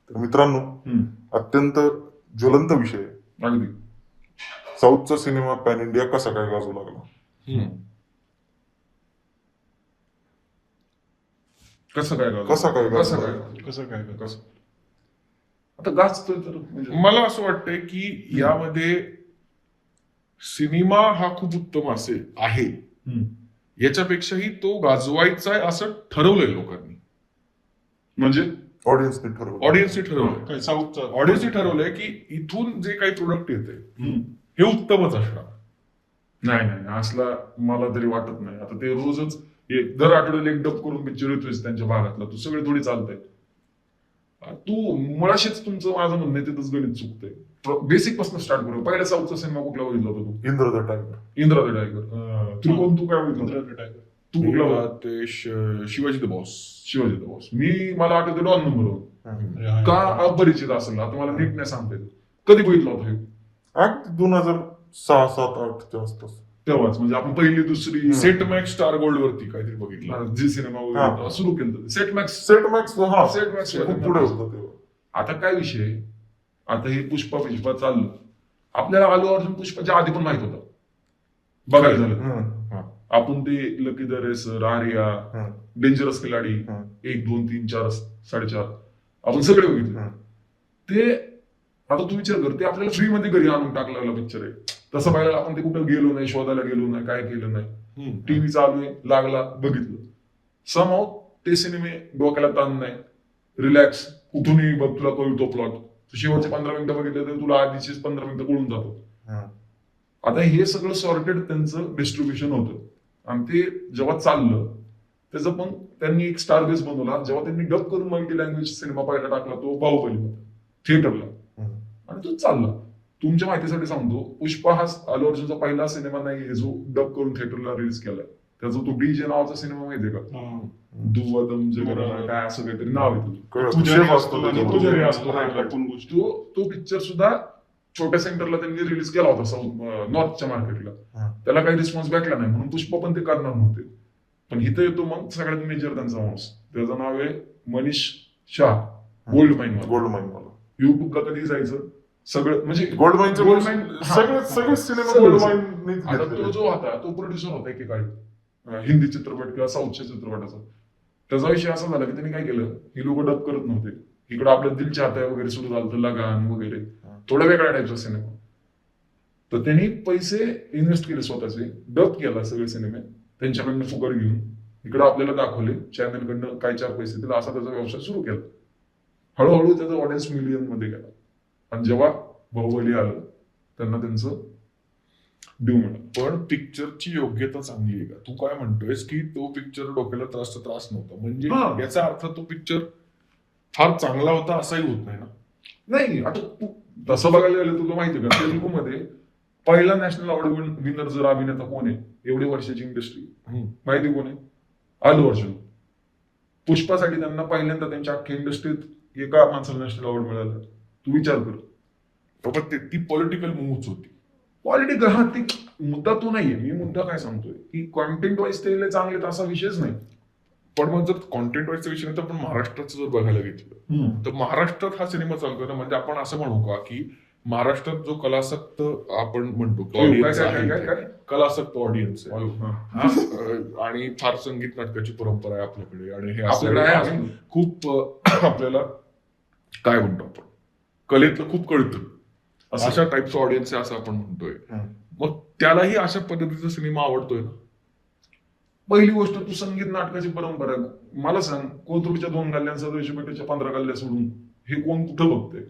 तर मित्रांनो, अत्यंत ज्वलंत विषय आहे. अगदी साऊथचा सिनेमा पॅन इंडिया कसा काय गाजू लागला? कसं काय कसा काय कसं गाजला? काय कसं काय कसं आता गाजतोय तर म्हणजे मला असं वाटतंय की यामध्ये सिनेमा हा खूप उत्तम आहे. याच्यापेक्षाही तो गाजवायचा आहे असं ठरवलंय लोकांनी. म्हणजे ऑडियन्सने ठरवलं. ऑडियन्सने ठरवलंय. काय साऊथचा ऑडियन्सने ठरवलंय की इथून जे काही प्रोडक्ट येते हे उत्तमच असणार. नाही नाही असला मला तरी वाटत नाही. आता ते रोजच दर आठवड्याला एक डब करून पिक्चर येतोय त्यांच्या भागातला. तू सगळे थोडी चालतंय. तू मुळाशीच तुमचं माझं म्हणणं आहे तिथंच गणित चुकतंय. बेसिक पासून स्टार्ट करू. पहिला साऊथचा सिनेमा कुठला बघितला होता तू? Indra the tiger. Indra the tiger. तू काय बघितलं? तू कुठला बघ? ते Shivaji the boss. Shivaji the boss. मला आठवतं डॉन नंबर वन. का अपरिचित असेल आता मला नीट नाही सांगता येत. कधी बघितलं होतं हे? अगदी 2006, 7, 8च्या आसपास. तेव्हाच म्हणजे आपण पहिली दुसरी सेट मॅक्स स्टार गोल्ड वरती काहीतरी बघितलं. जी सिनेमा वगैरे सुरू केलं सेट मॅक्स. सेट मॅक्स हा सेट मॅक्स खूप पुढे होतं तेव्हा. आता काय विषय, आता हे पुष्पा चाललं. आपल्याला अल्लू अर्जुन पुष्पाच्या आधी पण माहित होतं बघायला झालं. आपण ते lucky the racer, Arya, dangerous खिलाडी 1, 2, 3, 4, 4.5 आपण सगळे बघितले. ते आता तू विचार कर, ते आपल्याला फ्री मध्ये घरी आणून टाकलेला पिक्चर आहे. तसं पाहिलं आपण ते कुठं गेलो नाही, शोधायला गेलो नाही, काय केलं नाही. टीव्ही चालू आहे, लागला, बघितलं. समहाऊ ते सिनेमे डोक्याला ताण नाही, रिलॅक्स, कुठूनही बघ तुला कळतो प्लॉट. शेवटचे 15 मिनिटं बघितले तर तुला आधीचेच 15 मिनिटं कळून जातो. आता हे सगळं सॉर्टेड त्यांचं डिस्ट्रीब्युशन होतं आणि ते जेव्हा चाललं त्याचं पण त्यांनी एक स्टार बेस बनवला. जेव्हा त्यांनी डब करून मल्टी लँग्वेज सिनेमा पहिला टाकला तो बाहुबली होता थिएटरला आणि तो चालला. तुमच्या माहितीसाठी सांगतो, पुष्पा हा अल्लू अर्जुनचा पहिला सिनेमा नाही जो डब करून थिएटरला रिलीज केलाय. त्याचा तो डीजे नावाचा सिनेमा माहितीये का? दुवदम जगरा काय असं काहीतरी नाव आहे तुझं. पुजारी असतो. तो पिक्चर सुद्धा छोट्या सेंटरला त्यांनी रिलीज केला होता नॉर्थच्या मार्केटला. त्याला काही रिस्पॉन्स भेटला नाही म्हणून पुष्पा पण ते करणार नव्हते. पण इथं येतो मग सगळ्यात मेजर त्यांचा माणूस, त्याचं नाव आहे मनीष शाह. गोल्ड माइन वाला. युट्यूबला कधी जायचं सगळं म्हणजे गोल्ड माइन सगळे सिनेमा गोल्ड माइन. आता तो जो होता तो प्रोड्युसर होता एकेकाळी हिंदी चित्रपट किंवा साऊथच्या चित्रपटाचा. त्याचा विषय असा झाला की त्यांनी काय केलं, ही लोक डब करत नव्हते. इकडं आपलं दिल चाहता है वगैरे सुरू झालं, लगान वगैरे थोड्या वेगळ्या टाईपचा सिनेमा. तर त्यांनी पैसे इन्व्हेस्ट केले स्वतःचे, डब केला सगळे सिनेमे त्यांच्याकडनं फुकट घेऊन. इकडं आपल्याला दाखवले, चॅनलकडनं काय 4 पैसे दिले, असा त्याचा व्यवसाय सुरू केला. हळूहळू त्याचा ऑडियन्स मिलियन मध्ये गेला. आणि जेव्हा बाहुबली आलं त्यांना त्यांचं ड्यू मिळालं. पण पिक्चरची योग्यता चांगली आहे का? तू काय म्हणतोयस की तो पिक्चर डोक्याला त्रास नव्हता, म्हणजे याचा अर्थ तो पिक्चर फार चांगला होता असाही होत नाही ना? नाही, आता तू तसं बघायला गेलं तुला माहिती का, तेलुगूमध्ये पहिला नॅशनल अवॉर्ड विनर जर अभिनेता कोण आहे एवढी वर्षाची इंडस्ट्री, माहिती कोण आहे? अल्लू अर्जुन. पुष्पासाठी त्यांना पहिल्यांदा त्यांच्या अख्ख्या इंडस्ट्रीत एका माणसाला नॅशनल अवॉर्ड मिळालं. तू विचार कर. बाबा ती पॉलिटिकल मूव्हच होती. पॉलिटिकल हा ती मुद्दा तो नाहीये. मी मुद्दा काय सांगतोय की कॉन्टेंट वाईज ते चांगले असा विषयच नाही. पण मग जर कॉन्टेंट वाईजचा विषय नाही तर आपण महाराष्ट्राचं जर बघायला घेतलं तर महाराष्ट्रात हा सिनेमा चालतोय ना, म्हणजे आपण असं म्हणू का की महाराष्ट्रात जो कलासक्त आपण म्हणतो कलासक्त ऑडियन्स आहे आणि फार संगीत नाटकाची परंपरा आहे आपल्याकडे, आणि हे आपल्याकडे खूप आपल्याला काय म्हणतो आपण कलेतलं खूप कळतं, अशा टाईपचं ऑडियन्स आहे असं आपण म्हणतोय. मग त्यालाही अशा पद्धतीचा सिनेमा आवडतोय ना? पहिली गोष्ट, तू संगीत नाटकाची परंपरा मला सांग, कोथरूडच्या 2 गल्ल्यांचा देशपेठेच्या 15 गल्ल्या सोडून हे कोण कुठं बघतंय?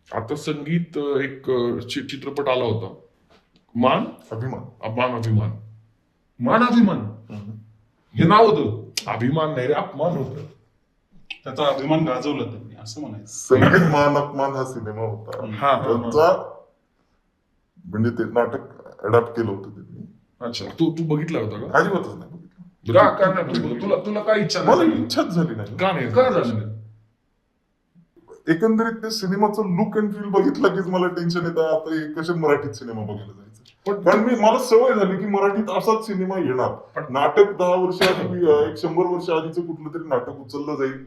आता संगीत एक चित्रपट आला होता, मान अभिमान. हे नाव होतं. अभिमान नाही रे, अपमान होतं. त्याचा अभिमान गाजवला त्यांनी असं म्हणायचं. संगीत मान अपमान हा सिनेमा होता. त्यांचा म्हणजे ते नाटक अडॅप्ट केलं होतं त्यांनी. अच्छा, तू बघितला होता का? अजिबातच नाही बघितलं. तुला काय इच्छा मला नाही? इच्छाच झाली नाही. का झालं नाही? एकंदरीत ते सिनेमाचं लुक अँड फील बघितलं की मला टेन्शन येतं, आता हे कशा मराठीत सिनेमा बघायला जायचं. पण मला सवय झाली की मराठीत असाच सिनेमा येणार. नाटक 10 वर्ष आधी, 100 वर्ष आधीचं कुठलं तरी नाटक उचललं जाईल,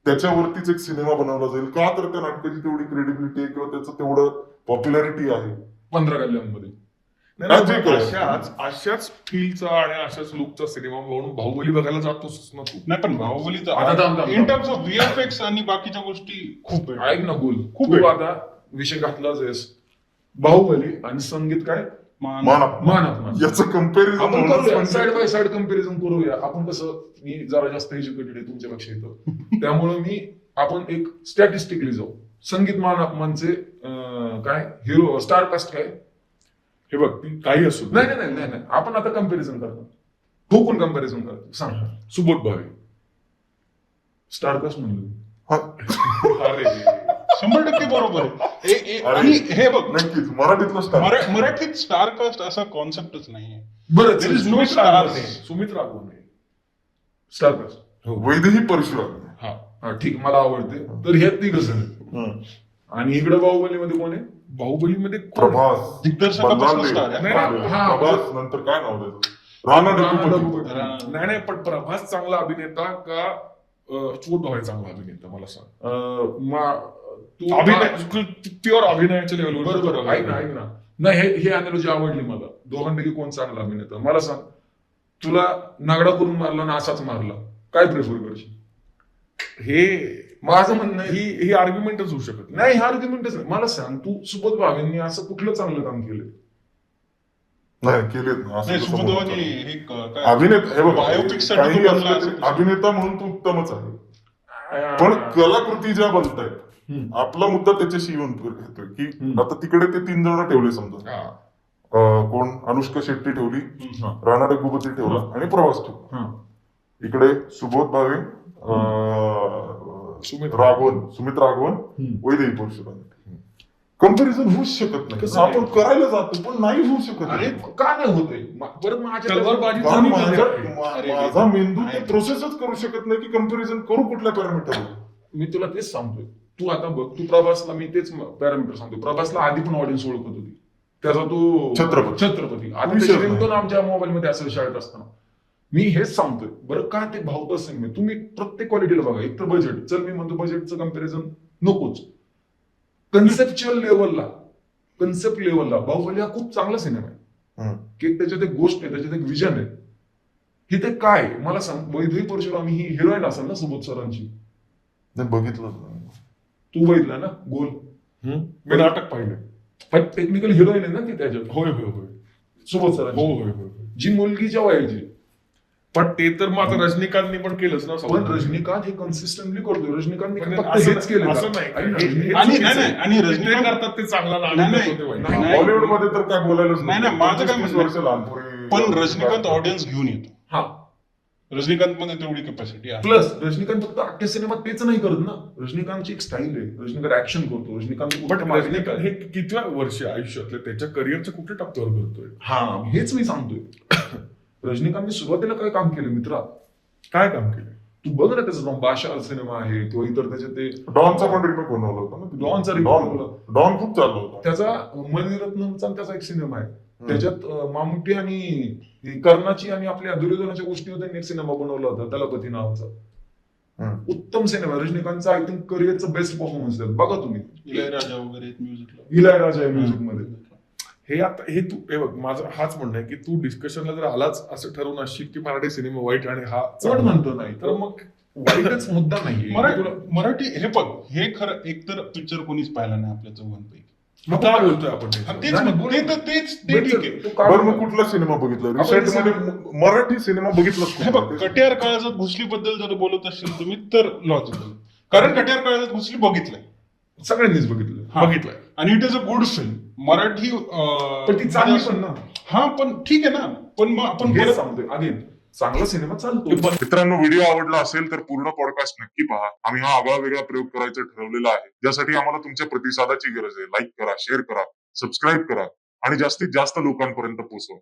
त्याच्यावरतीच एक सिनेमा बनवला जाईल का, तर त्या नाटकाची तेवढी क्रेडिबिलिटी आहे किंवा त्याचं तेवढं पॉप्युलॅरिटी आहे. 15 गल्ल्यांमध्ये. नाही, नाही, नाही, जे काय. अशाच फीलचा आणि अशाच लुकचा सिनेमा म्हणून बाहुबली बघायला जातोस ना तू. नाही पण बाहुबलीचं आता थांब. इन टर्म्स ऑफ VFX आणि बाकीच्या गोष्टी खूप आहे. ऐक ना बोल, खूप तू आहे. आता विषय घातलाच आहेस. बाहुबली आणि संगीत काय मान मान याचं कम्पॅरिझन आपण करूया, साइड बाय साइड कम्पॅरिझन करूया. आपण कसं, मी जरा जास्त एज्युकेटेड आहे तुमच्यापेक्षा इथं, त्यामुळे आपण एक स्टॅटिस्टिकली जाऊ. संगीत मान अपमानचे काय हिरो स्टार कास्ट काय. हे बघ ती काही असू दे. नाही आपण आता कम्पॅरिझन करतो. कोण कम्पॅरिझन करतो सांग. सुबोध भावे. स्टार कास्ट म्हणलं. अरे 100% बरोबर आहे. अरे. आणि हे बघ, नक्कीच मराठीतलं स्टार. मराठीत स्टार कास्ट असा कॉन्सेप्टच नाहीये. बरं, There is no Sumit stars. Raghavan आहे. सुमित राघवन आहे. Star cast. वैदेही परशुराम. हा ठीक, मला आवडते. तर हे तिघ जण. आणि इकडे बाहुबलीमध्ये कोण आहे? बाहुबलीमध्ये प्रभास, दिग्दर्शकापासून बल्लाळ स्टार आहे. नाही, हा. प्रभास, नंतर काय नाव त्याचं, राणा डग्गुबाती. नाही पण प्रभास चांगला अभिनेता का सुबोध भावे चांगला अभिनेता मला सांग. तू अभिनय प्युअर अभिनयाच्या लेवलवर. बरोबर, ऐक ना. नाही, हे अॅनॉलॉजी आवडली मला. दोघांपैकी कोण चांगला अभिनेता मला सांग. तुला नागडा करून मारला ना असाच मारला, काय प्रेफर करशील? हे माझं म्हणणं आहे, ही आर्ग्युमेंटच होऊ शकत नाही हा आर्ग्युमेंटच नाही. मला सांग, तू सुबोध भावेंनी असं कुठलं चांगलं काम केलं? नाही केलेत ना असं नाही, कसं सुबोधवानी म्हणतो? हे काय अभिनेता हे बघ, Biopic साठी काही तो बनला असलं तरी असेल. अभिनेता म्हणून तो उत्तमच आहे, पण कलाकृती ज्या बनतायत, आपला मुद्दा त्याच्याशी येऊन येतोय की आता तिकडे ते 3 जण ठेवले समजा. कोण, अनुष्का शेट्टी ठेवली, राणा डग्गुबाती ठेवला आणि प्रवास ठेवला. इकडे सुबोध भावे, सुमित राघवन, वैदेही परशुराम. कम्पॅरिझन होऊच शकत नाही. कसं आपण करायला जातो पण नाही होऊ शकत. अरे का नाही होते? परत माझ्या तलवारबाजी कारण जमीन आहे. माझा मेंदू ते प्रोसेसच करू शकत नाही की कम्पॅरिझन करू कुठल्या पॅरामीटर. मी तुला तेच सांगतोय. तू आता बघ, तू प्रभासला, मी तेच पॅरामीटर सांगतो. प्रभासला आधी पण ऑडियन्स ओळखत होती, त्याचा तो छत्रपती. आता विषय त्याची नाही. रिंगटोन आमच्या मोबाईल मध्ये असेल शाळेत असताना. मी हेच सांगतोय. बरं का ते भावतं सिनेमे तुम्ही प्रत्येक क्वालिटीला बघा. एक तर बजेट, चल मी म्हणतो बजेटचं कम्पॅरिझन नकोच. कन्सेप्च्युअल लेवलला बाहुबली हा खूप चांगला सिनेमा आहे. की त्याच्यात एक गोष्ट आहे, त्याच्यात एक विजन आहे. ही ते काय मला सांग. वैदेही परशुराम ही हिरोईन असेल ना सुबोध सरांची? बघितलं तू बघितलं ना गोल? मी नाटक पाहिलं. पण टेक्निकल हिरोईन आहे ना ती त्याच्यात, होय सुबोध सरांची. जी मुलगीच्या वयाची. पण ते तर मग आता रजनीकांतनी पण केलंच ना. पण रजनीकांत हे कन्सिस्टंटली करतोय. रजनीकांतने पण फक्त असं- हेच केलं असं का? नाही. ऐक ना, हे- आणि चुकीचं आहे. आणि ते रजनीकांत करतात ते चांगला नाही, नाटक नाही. होते वाईट. नाही. हॉलिवूड मध्ये तर काय बोलायलाच नाही, माझं काय 25 म्हणणं वर्ष लहानपुरी. पण रजनीकांत ऑडियन्स घेऊन येतो. हा. रजनीकांत मध्ये तेवढी कॅपॅसिटी आहे. प्लस रजनीकांत फक्त अख्ख्या सिनेमात तेच नाही करत ना. रजनीकांतची एक स्टाईल आहे. रजनीकांत ऍक्शन करतो. रजनीकांत पण रजनीकांत हे कितव्या वर्ष आयुष्यातले त्याच्या करिअरच्या कुठल्या टप्प्यावर करतोय? हा, हेच मी सांगतोय. रजनीकांतने सुरुवातीला काय काम केलं मित्रा? काय काम केलं? तू बघ ना, त्याचा बादशाह सिनेमा आहे किंवा इतर त्याचे ते डॉनचा पण रिमेक बनवला होता ना. डॉनचा remake बनवला. डॉन खूप चालला होता. त्याचा मणिरत्नमचा त्याचा एक सिनेमा आहे. त्याच्यात मामुटी आणि कर्णाची आणि आपल्या दुर्योधनाच्या गोष्टी होत्या. एक सिनेमा बनवला होता दलपती नावाचा. उत्तम सिनेमा. रजनीकांतचा आय थिंक करिअरचा बेस्ट परफॉर्मन्स आहे. बघा तुम्ही. इळयराजा वगैरे म्युझिकला. इलायराजा आहे म्युझिक मध्ये. हे आता हे तू हे बघ, माझं हाच म्हणणं आहे की तू डिस्कशनला जर आलाच असं ठरवून असशील की मराठी सिनेमा वाईट आणि हा कोण म्हणतो नाही? तर मग वाईटच मुद्दा नाही. मराठी हे बघ, हे खरं एकतर पिक्चर कोणीच पाहिला नाही आपल्या चौघांपैकी. मग काय बोलतोय आपण हा, त्याच्यावर? तेच नाही, मग, बोल ते ना. तर तेच ते ठीक आहे. बरं मग कुठला सिनेमा बघितला? रिसेंट मध्ये मराठी सिनेमा बघितलाच हे बघ, कट्यार काळजात घुसलीबद्दल जर बोलत असेल तुम्ही तर लॉजिकल. कारण कट्यार काळजात घुसली बघितलंय सगळ्यांनीच बघितलं. बघितलंय. आणि it is a good film. Marathi पण ती चांगली पण ना. हा पण ठीक आहे ना. पण मग आपण हेच परत सांगतोय अगेन, चांगला सिनेमा चालतो. मित्रांनो, व्हिडिओ आवडला असेल तर पूर्ण पॉडकास्ट नक्की पहा. आम्ही हा आगळा वेगळा प्रयोग करायचं ठरवलेला आहे, ज्यासाठी आम्हाला तुमच्या प्रतिसादाची गरज आहे. लाईक करा, शेअर करा, सबस्क्राईब करा आणि जास्तीत जास्त लोकांपर्यंत पोहोचवा.